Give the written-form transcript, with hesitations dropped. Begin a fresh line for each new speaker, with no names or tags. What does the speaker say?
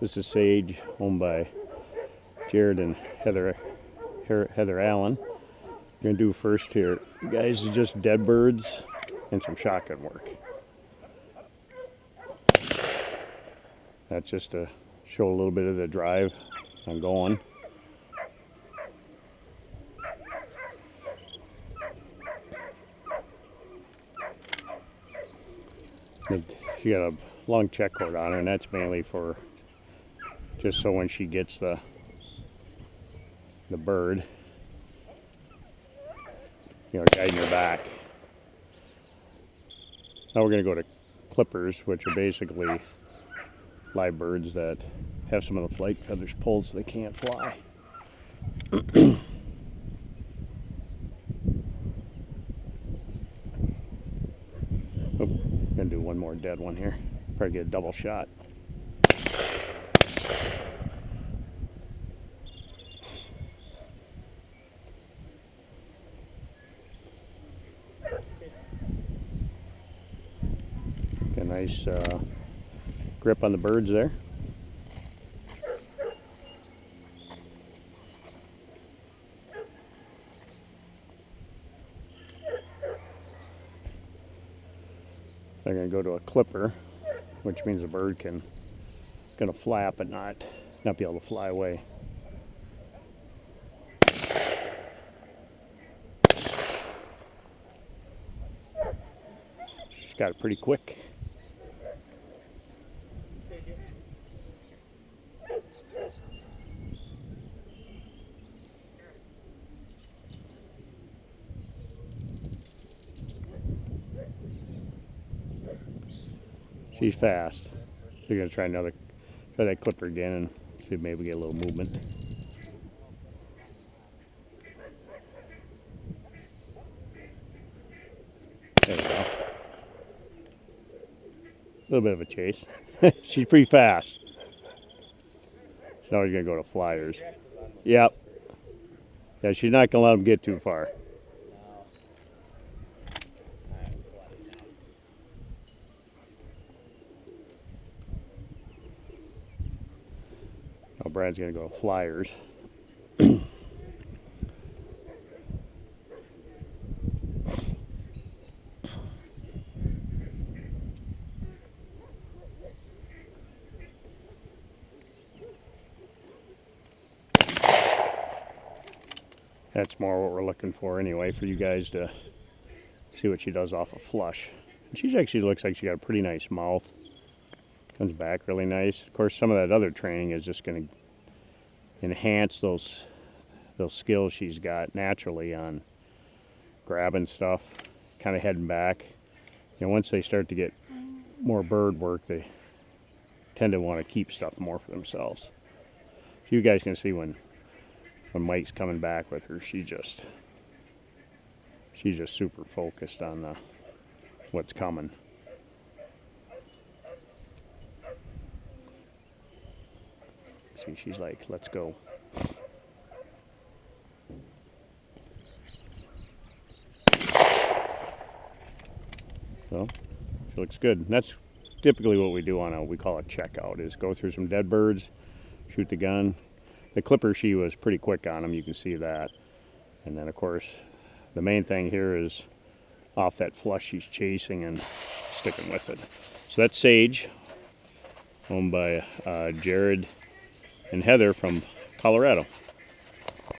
This is Sage, owned by Jared and Heather Allen. We're going to do first here, guys, is just dead birds and some shotgun work. That's just to show a little bit of the drive I'm going. She got a long check cord on her, and that's mainly for just so when she gets the bird, you know, guiding her back. Now we're going to go to clippers, which are basically live birds that have some of the flight feathers pulled so they can't fly. Oh, gonna do one more dead one here. Probably get a double shot. Get a nice grip on the birds there. They're going to go to a clipper, which means the bird can gonna flap but not be able to fly away. She's got it pretty quick. She's fast. So we're gonna try that clipper again and see if maybe we get a little movement. There we go. A little bit of a chase. She's pretty fast. So now we're gonna go to flyers. Yep. Yeah, she's not gonna let them get too far. Now Brad's gonna go flyers. That's more what we're looking for anyway, for you guys to see what she does off a flush. And she actually looks like she got a pretty nice mouth. Comes back really nice. Of course, some of that other training is just going to enhance those skills she's got naturally on grabbing stuff, kind of heading back. And once they start to get more bird work, they tend to want to keep stuff more for themselves. So you guys can see when Mike's coming back with her, she's just super focused on what's coming. See, she's like, let's go. So she looks good. And that's typically what we do on we call a checkout, is go through some dead birds, shoot the gun. The clipper, she was pretty quick on them, you can see that. And then of course, the main thing here is off that flush she's chasing and sticking with it. So that's Sage, owned by Jared and Heather from Colorado.